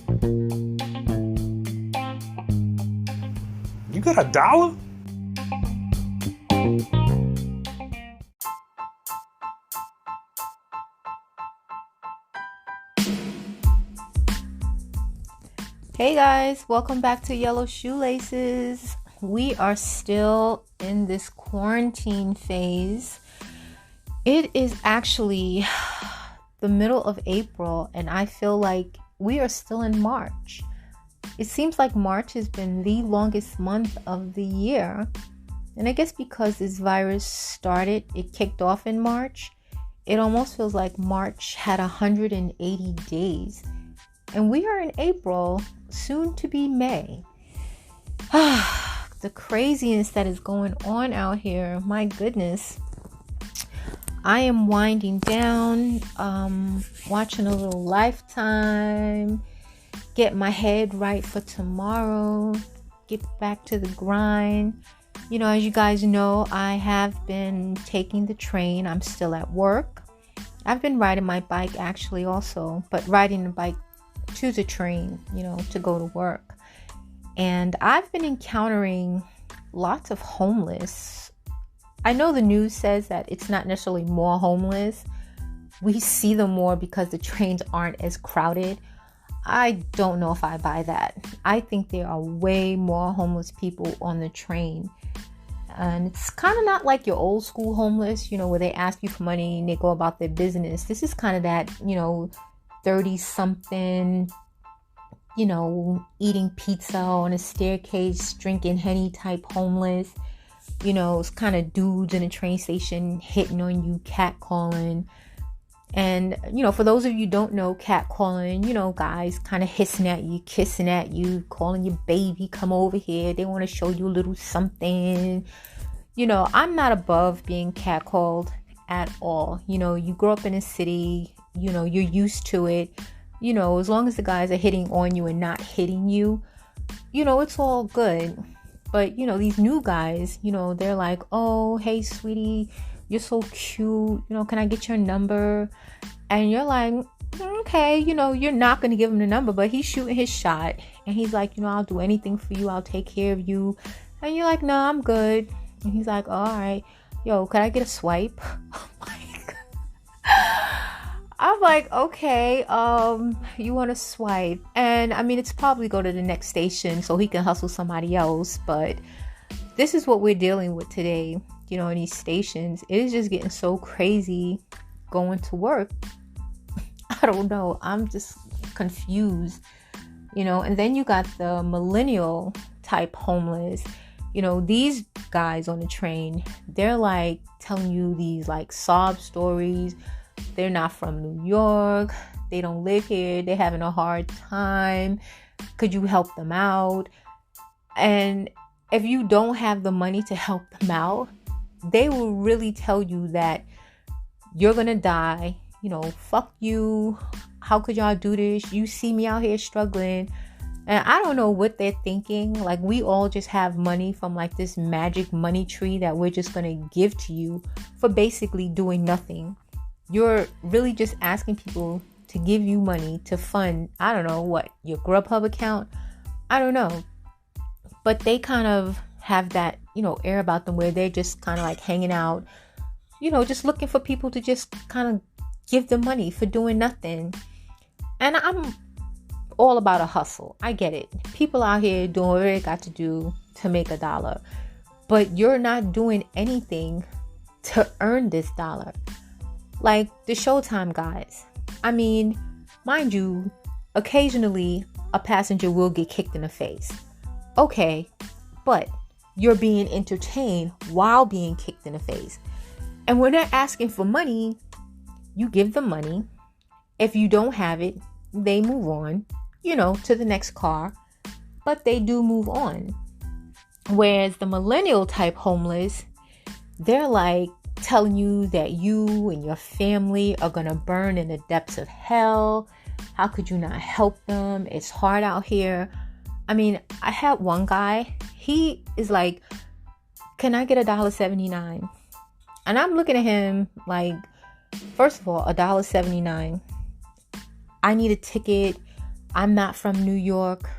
You got $1? Hey guys, welcome back to Yellow Shoelaces. We are still in this quarantine phase. It is actually the middle of April and I feel like we are still in March. It seems like March has been the longest month of the year. And I guess because this virus started, it kicked off in March. It almost feels like March had 180 days. And we are in April, soon to be May. The craziness that is going on out here, my goodness. I am winding down, watching a little Lifetime, get my head right for tomorrow, get back to the grind. You know, as you guys know, I have been taking the train. I'm still at work. I've been riding my bike actually also, but riding the bike to the train, you know, to go to work. And I've been encountering lots of homeless. I know the news says that it's not necessarily more homeless. We see them more because the trains aren't as crowded. I don't know if I buy that. I think there are way more homeless people on the train. And it's kind of not like your old school homeless, you know, where they ask you for money and they go about their business. This is kind of that, you know, 30-something, you know, eating pizza on a staircase, drinking Henny type homeless. You know, it's kind of dudes in a train station hitting on you, catcalling. And, you know, for those of you who don't know, catcalling, you know, guys kind of hissing at you, kissing at you, calling you baby, come over here. They want to show you a little something. You know, I'm not above being catcalled at all. You know, you grow up in a city, you know, you're used to it. You know, as long as the guys are hitting on you and not hitting you, you know, it's all good. But, you know, these new guys, you know, they're like, oh, hey, sweetie, you're so cute. You know, can I get your number? And you're like, okay, you know, you're not going to give him the number, but he's shooting his shot. And he's like, you know, I'll do anything for you. I'll take care of you. And you're like, no, I'm good. And he's like, all right. Yo, can I get a swipe? I'm like, okay, you want to swipe? And I mean, it's probably go to the next station so he can hustle somebody else. But this is what we're dealing with today, you know, in these stations. It is just getting so crazy going to work. I don't know. I'm just confused, you know. And then you got the millennial type homeless. You know, these guys on the train, they're like telling you these like sob stories. They're not from New York. They don't live here. They're having a hard time. Could you help them out? And if you don't have the money to help them out, they will really tell you that you're going to die. You know, fuck you. How could y'all do this? You see me out here struggling. And I don't know what they're thinking. Like, we all just have money from like this magic money tree that we're just going to give to you for basically doing nothing. You're really just asking people to give you money to fund, I don't know what, your Grubhub account? I don't know. But they kind of have that, you know, air about them where they're just kind of like hanging out, you know, just looking for people to just kind of give them money for doing nothing. And I'm all about a hustle. I get it. People out here doing what they got to do to make $1. But you're not doing anything to earn this dollar. Like the Showtime guys. I mean, mind you, occasionally a passenger will get kicked in the face. Okay, but you're being entertained while being kicked in the face. And when they're asking for money, you give them money. If you don't have it, they move on, you know, to the next car. But they do move on. Whereas the millennial type homeless, they're like, telling you that you and your family are gonna burn in the depths of hell. How could you not help them? It's hard out here. I mean, I had one guy, he is like, can I get $1.79? And I'm looking at him like, first of all, $1.79. I need a ticket. I'm not from New York.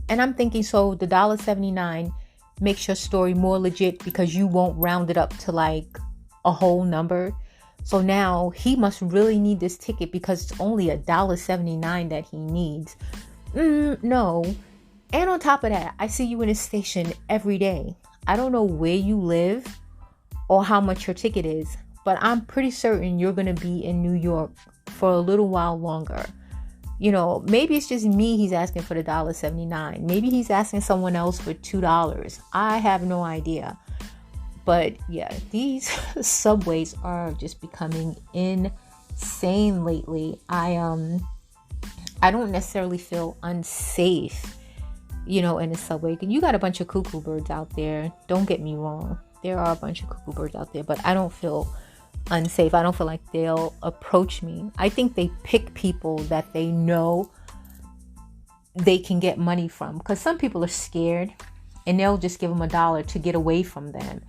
And I'm thinking, so the $1.79 makes your story more legit because you won't round it up to like a whole number. So now he must really need this ticket because it's only $1.79 that he needs. No. And on top of that, I see you in a station every day. I don't know where you live or how much your ticket is, but I'm pretty certain you're going to be in New York for a little while longer. You know, maybe it's just me he's asking for the $1.79. Maybe he's asking someone else for $2. I have no idea. But yeah, these subways are just becoming insane lately. I don't necessarily feel unsafe, you know, in the subway. You got a bunch of cuckoo birds out there. Don't get me wrong. There are a bunch of cuckoo birds out there, but I don't feel unsafe. I don't feel like they'll approach me. I think they pick people that they know they can get money from, because some people are scared and they'll just give them $1 to get away from them.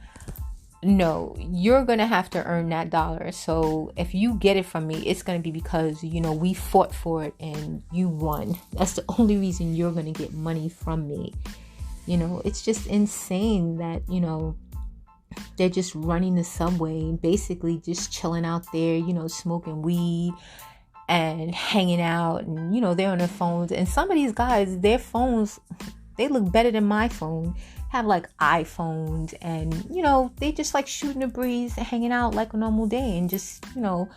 No, you're gonna have to earn that dollar. So if you get it from me, it's gonna be because, you know, we fought for it and you won. That's the only reason you're gonna get money from me. You know, it's just insane that, you know, they're just running the subway, basically just chilling out there, you know, smoking weed and hanging out, and, you know, they're on their phones. And some of these guys, their phones, they look better than my phone. Have like iPhones, and, you know, they just like shooting the breeze, hanging out like a normal day, and just, you know,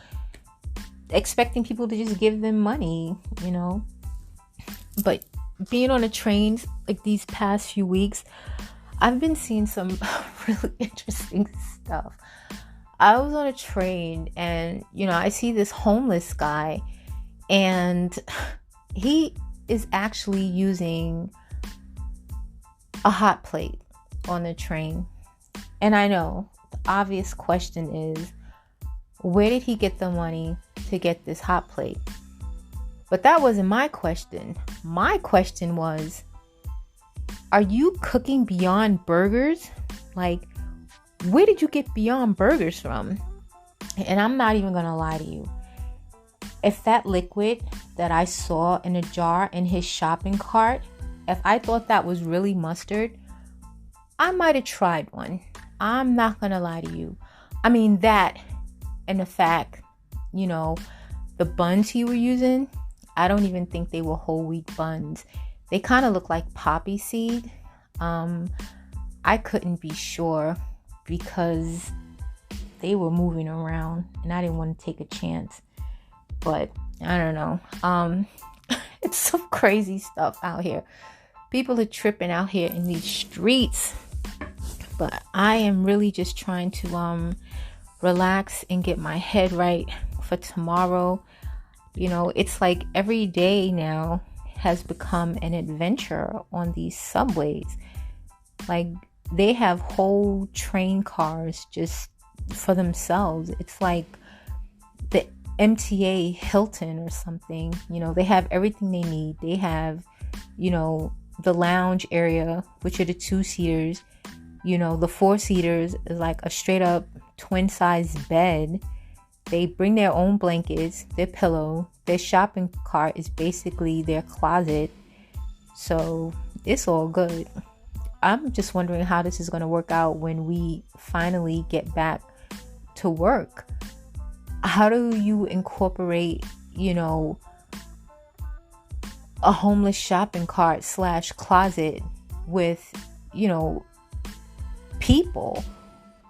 expecting people to just give them money, you know. But being on the trains like these past few weeks, I've been seeing some really interesting stuff. I was on a train and, you know, I see this homeless guy, and he is actually using a hot plate on the train. And I know the obvious question is, where did he get the money to get this hot plate? But that wasn't my question. My question was, are you cooking Beyond Burgers? Like, where did you get Beyond Burgers from? And I'm not even gonna lie to you. If that liquid that I saw in a jar in his shopping cart, if I thought that was really mustard, I might have tried one. I'm not gonna lie to you. I mean, that and the fact, you know, the buns he were using, I don't even think they were whole wheat buns. They kind of look like poppy seed. I couldn't be sure because they were moving around and I didn't want to take a chance. But I don't know. It's some crazy stuff out here. People are tripping out here in these streets. But I am really just trying to relax and get my head right for tomorrow. You know, it's like every day now has become an adventure on these subways. Like, they have whole train cars just for themselves. It's like the MTA Hilton or something. You know, they have everything they need. They have, you know, the lounge area, which are the 2-seaters. You know, the 4-seaters is like a straight up twin size bed. They bring their own blankets, their pillow. Their shopping cart is basically their closet. So it's all good. I'm just wondering how this is going to work out when we finally get back to work. How do you incorporate, you know, a homeless shopping cart / closet with, you know, people,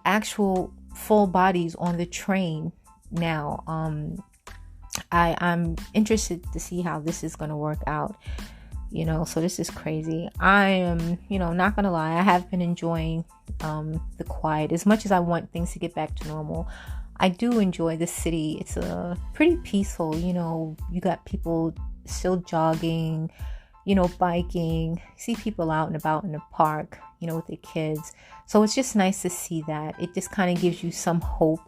actual full bodies on the train now? I'm interested to see how this is going to work out, you know. So this is crazy. I am, you know, not going to lie, I have been enjoying the quiet. As much as I want things to get back to normal, I do enjoy the city. It's pretty peaceful, you know. You got people still jogging, you know, biking. See people out and about in the park, you know, with their kids. So it's just nice to see that. It just kind of gives you some hope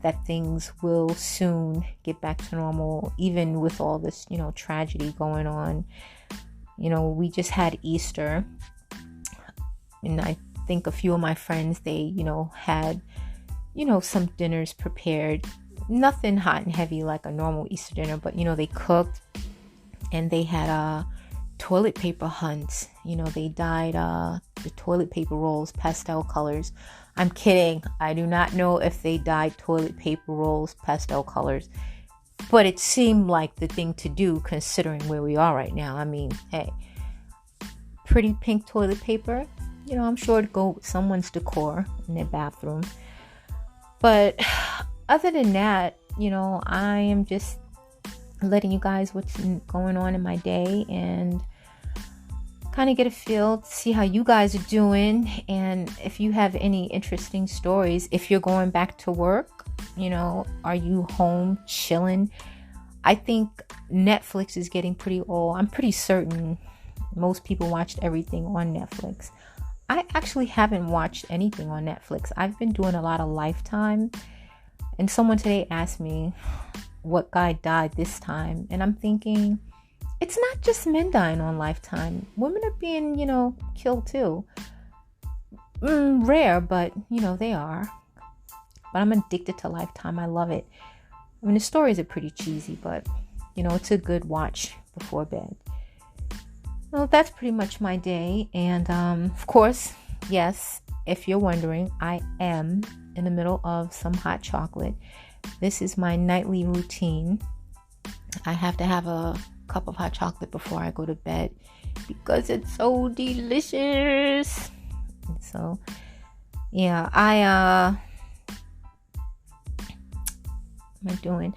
that things will soon get back to normal, even with all this, you know, tragedy going on. You know, we just had Easter, and I think a few of my friends, they, you know, had, you know, some dinners prepared. Nothing hot and heavy like a normal Easter dinner, but, you know, they cooked and they had toilet paper hunts. They dyed the toilet paper rolls pastel colors. I'm kidding. I do not know if they dyed toilet paper rolls pastel colors, but it seemed like the thing to do considering where we are right now. I mean, hey, pretty pink toilet paper, I'm sure it'd go with someone's decor in their bathroom. But other than that, I am just letting you guys what's going on in my day and kind of get a feel to see how you guys are doing, and if you have any interesting stories. If you're going back to work, are you home chilling? I think Netflix is getting pretty old. I'm pretty certain most people watched everything on Netflix. I actually haven't watched anything on Netflix. I've been doing a lot of Lifetime, and someone today asked me what guy died this time, and I'm thinking, it's not just men dying on Lifetime. Women are being, killed too. Rare, but, they are. But I'm addicted to Lifetime. I love it. I mean, the stories are pretty cheesy, but, it's a good watch before bed. Well, that's pretty much my day. And, of course, yes, if you're wondering, I am in the middle of some hot chocolate. This is my nightly routine. I have to have a cup of hot chocolate before I go to bed because it's so delicious. And so, yeah, what am I doing?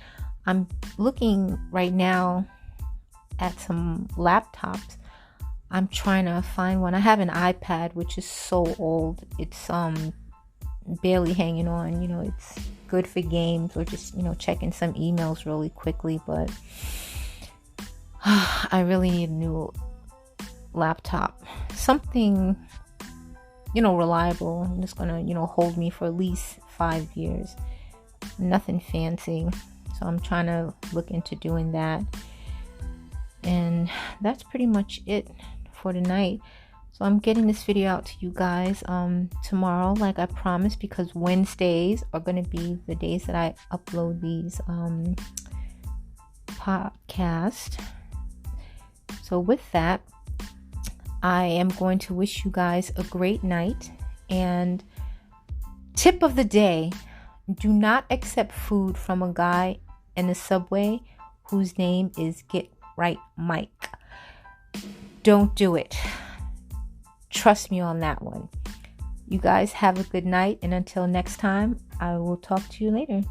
I'm looking right now at some laptops. I'm trying to find one. I have an iPad, which is so old. It's barely hanging on. It's good for games or just, checking some emails really quickly. But I really need a new laptop. Something, reliable. And it's going to, hold me for at least 5 years. Nothing fancy. So I'm trying to look into doing that. And that's pretty much it for tonight. So I'm getting this video out to you guys tomorrow, like I promised, because Wednesdays are going to be the days that I upload these podcasts. So with that, I am going to wish you guys a great night. And tip of the day, do not accept food from a guy in the subway whose name is Get Right Mike. Don't do it. Trust me on that one. You guys have a good night, and until next time, I will talk to you later.